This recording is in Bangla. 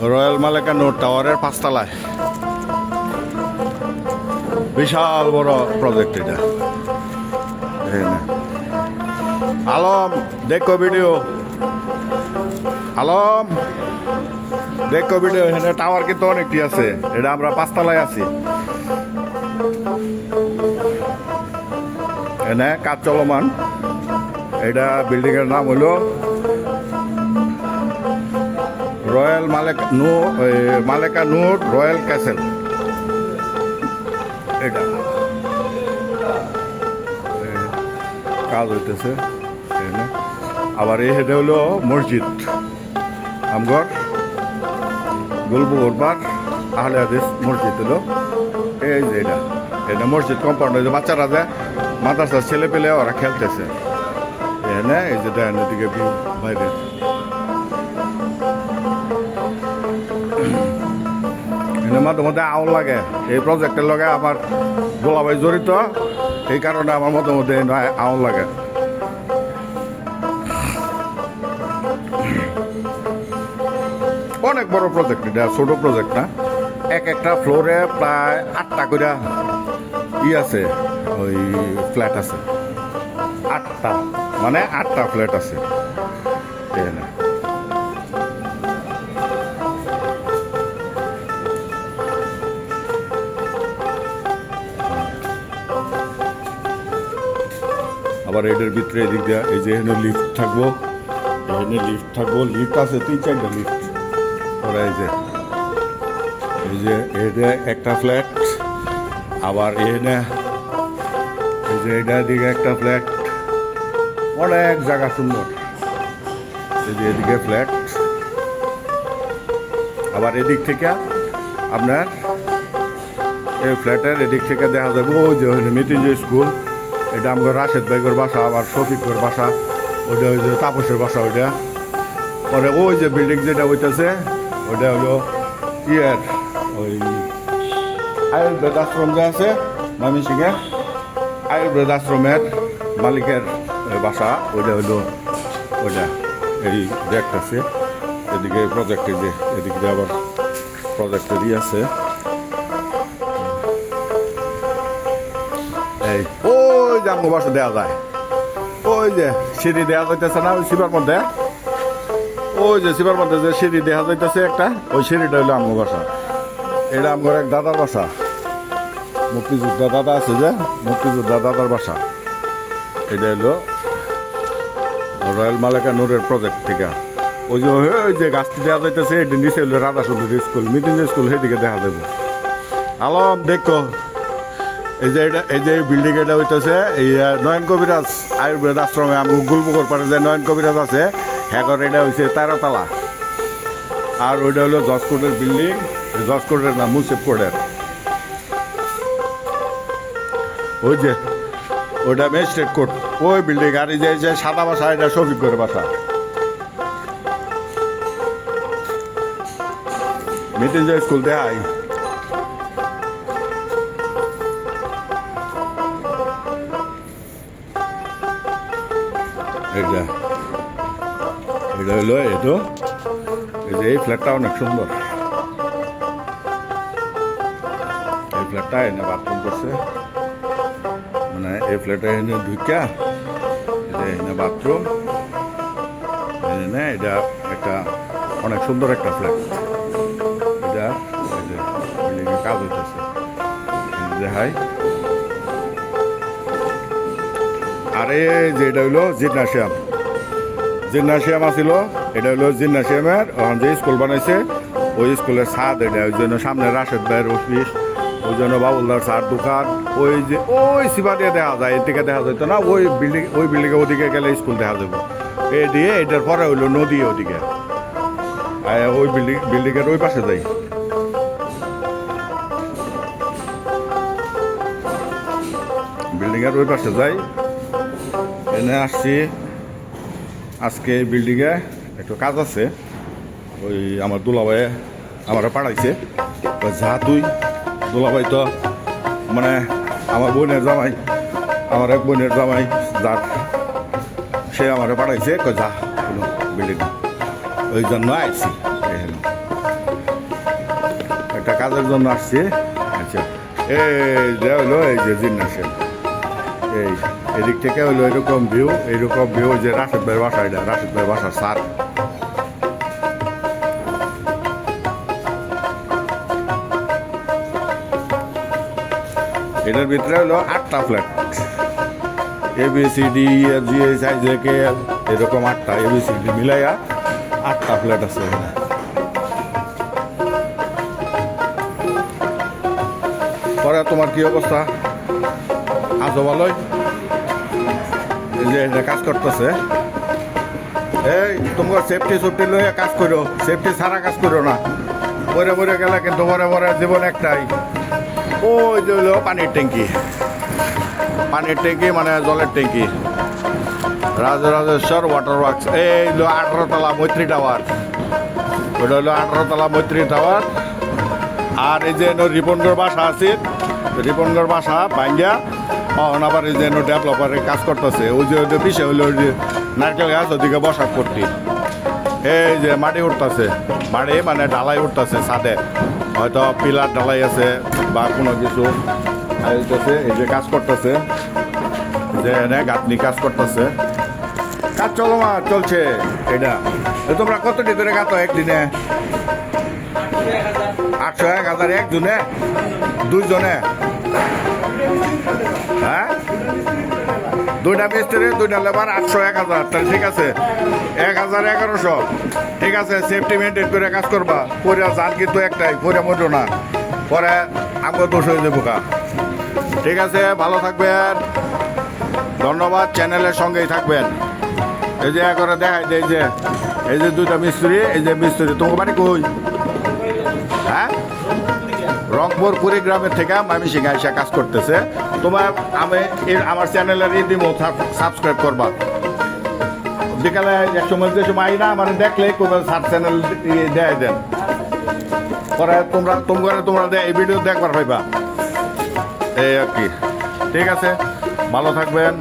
রয়্যাল মালেকা নোট টাওয়ারের 5 তলায় বিশাল বড় প্রজেক্ট এটা। আলম দেখো ভিডিও, আলম দেখো ভিডিও। এখানে টাওয়ার কিন্তু অনেকটি আছে। এটা আমরা 5 তলায় আছি। এখানে কাজ চলমান। এটা বিল্ডিং এর নাম হলো রয়্যাল মালেকা নূর রয়্যাল ক্যাসেল। এটা কাজ হইতেছে। আবার এই হেঁটে হলো মসজিদ আমগর গুলবুরবার আহলে হাদিস মসজিদ হলো এই যে এটা মসজিদ কম্পাউন্ড। হয়েছে বাচ্চারা যে মাদ্রাসার ছেলে পেলে ওরা খেলতেছে। এখানে এই যে দেন এদিকে বাইরে মাঝে মধ্যে আউল লাগে। এই প্রজেক্টের লগে আমার গোলাবাই জড়িত, এই কারণে আমার মধ্যে মধ্যে আউল লাগে। অনেক বড় প্রজেক্ট, এটা ছোট প্রজেক্ট না। একটা ফ্লোরে প্রায় 8টা করে আছে, ওই ফ্ল্যাট আছে 8টা, মানে 8টা ফ্ল্যাট আছে এখানে। আবার এটার ভিতরে এদিক দিয়ে এই যে এখানে লিফট থাকবো, লিফট আছে 3-4টা লিফট। ওরা এই যে এটা একটা ফ্ল্যাট। আবার এখানে এই যে এটার দিকে একটা ফ্ল্যাট। অনেক জায়গা সুন্দর। এই যে এদিকে ফ্ল্যাট। আবার এদিক থেকে আপনার এই ফ্ল্যাটের এদিক থেকে দেখা যাবে ওই যে মৃত্যুঞ্জয় স্কুল। এটা আমাদের রাশেদ ভাইগর বাসা, আবার শফিকর বাসা, ওইটা ওই যে তাপসের বাসা। ওইটা পরে ওই যে বিল্ডিং যেটা হইতেছে ওইটা হলো ইয়ের ওই আয়ুর্বেদ আশ্রম যে আছে ময়মনসিংহে, আয়ুর্বেদ আশ্রমের মালিকের বাসা। ওইটা হলো ওইটা এই ব্যাগট আছে। এদিকে প্রজেক্টে যে এদিকে আবার প্রজেক্টেরই আছে। এই ওই যে আমার বাসা দেওয়া যায়, ওই যে সিঁড়ি দেওয়া যাইতেছে না ওই শিবার মধ্যে, ওই যে শিবার মধ্যে যে সিঁড়ি দেখা যাইতেছে একটা, ওই সিঁড়িটা হইলো আমার বাসা। এটা আমার এক দাদার বাসা, মুক্তিযোদ্ধা দাদা আছে যে মুক্তিযোদ্ধা দাদার বাসা। এটা হলো রয়্যাল মালেকা নূরের প্রজেক্ট থেকে। ওই যে গাছটি দেওয়া যাইতেছে এটি নিচে হলো রাধা সুন্দরী স্কুল, মৃত্যুঞ্জয় স্কুল, সেদিকে দেখা যাবে। আলম দেখো এই যে বিল্ডিং এটা হইতেছে এই নয়ন কবিরাজ আয়ুর্বেদ আশ্রমে। আমি গুলপুকুর পাড়ে যে নয়ন কবিরাজ আছে হ্যাঁ, এটা হয়েছে 13 তলা। আর ওইটা হলো জজ কোর্টের বিল্ডিং, জজ কোর্টের না মুন্সিপ কোর্টের। ওই যে ওইটা ম্যাজিস্ট্রেট কোর্ট ওই বিল্ডিং। আর এই যে সাদা বাসা এটা শফিকের বাসা। মৃত্যুঞ্জয় স্কুল দেখাই। এটা হলো এই যে এই ফ্ল্যাটটা অনেক সুন্দর। এই ফ্ল্যাটটা এনে বাথরুম করছে, মানে এই ফ্ল্যাটে এনে ঢুকা এনে বাথরুম এনে। এটা একটা অনেক সুন্দর একটা ফ্ল্যাট। এটা বিল্ডিংয়ের কাজ হইতেছে দেখাই। আরে যে এটা হইলো জিমনাসিয়াম আছিল। এটা হইলো জিমনাসিয়ামের এখন যে স্কুল বানাইছে ওই স্কুলের ছাদ। এটা ওই জন্য সামনে রাশেদ ভাইয়ের অফিস, ওই জন্য বাবুলদার চার দোকান। ওই যে ওই সিবা দিয়ে দেখা যায়, এদিকে দেখা যেত না। ওই বিল্ডিংয়ে ওদিকে গেলে স্কুল দেখা যাবো। এই দিয়ে এটার পরে হইলো নদী ওদিকে। ওই বিল্ডিংয়ের ওই পাশে যাই। বিল্ডিংয়ের ওই পাশে যাই। এনে আসছি আজকে এই বিল্ডিংয়ে একটু কাজ আছে। ওই আমার দুলাভাই আমার পাঠাইছে, যা তুই দুলাভাই তো মানে আমার বোনের জামাই, আমার এক বোনের জামাই যার, সে আমার পাঠাইছে যা বিল্ডিং, ওই জন্য আইছি। কাজের জন্য আসছি। আচ্ছা, এই যে হলো এই যে জিন্নাসের এই এদিক থেকে হলো এরকম ভিউ যে রাশেদ ভাইয়ের বাসা, এটা রাশেদ ভাইয়ের বাসার সার। এটার ভিতরে হলো 8টা ফ্ল্যাট, ABCD GH এরকম 8টা ABCD মিলাইয়া 8টা ফ্ল্যাট আছে এখানে। পরে তোমার কি অবস্থা? আছো ভালোই? এই যে এটা কাজ করতেছে, এই তোমার সেফটি লইয়া কাজ করো, সেফটি ছাড়া কাজ করো না। পরে গেলে কিন্তু পরে জীবন একটাই। ওই যে হলো পানির ট্যাঙ্কি মানে জলের ট্যাঙ্কি, রাজরাজেশ্বর ওয়াটার ওয়ার্কস। এই হলো 18 তলা মৈত্রী টাওয়ার, ওটা হলো 18 তলা মৈত্রী টাওয়ার। আর এই যে রিপনগড় বাসা আছে, রিপনগড় বাসা ভাঙ্গা আবার এই যে ডেভেলপারের কাজ করতেছে। ওই যে বিষয় হলো ওই যে নারকেল গাছ ওদিকে বসাত করতে, এই যে মাটি উঠতেছে, মাটি মানে ঢালাই উঠতেছে ছাদে, হয়তো পিলার ঢালাই আছে বা কোনো কিছু আইতেছে। এই যে কাজ করতেছে, যে এনে গাঁথনি কাজ করতেছে, কাজ চলছে। এটা তোমরা কতটি করে গাঁথো একদিনে? 800 1000 একজনে, 2 জনে? হ্যাঁ, 2টা মিস্ত্রি 2টা লেবার 800 1000, তাহলে ঠিক আছে 1000 1100। ঠিক আছে, সেফটি মেনটেন করে কাজ করবা। পরে যান কিন্তু একটাই, পরে মতো না, পরে আমাকে দোষ হয়ে যাবো কা। ঠিক আছে, ভালো থাকবেন, ধন্যবাদ, চ্যানেলের সঙ্গেই থাকবেন। এই যে করে দেখাই যে এই যে 2টা মিস্ত্রি, এই যে মিস্ত্রি। তোমার বাড়ি কই? হ্যাঁ, রংপুর কুড়িগ্রামের থেকে ময়মনসিংহে এসে কাজ করতেছে। তোমার আমার চ্যানেলের সাবস্ক্রাইব করবা। বিকালে এক সময় যে সময় আই না আমার দেখলে সাব চ্যানেল দেয় দেন, পরে তোমরা এই ভিডিও দেখবার পাইবা। এই আর কি। ঠিক আছে, ভালো থাকবেন।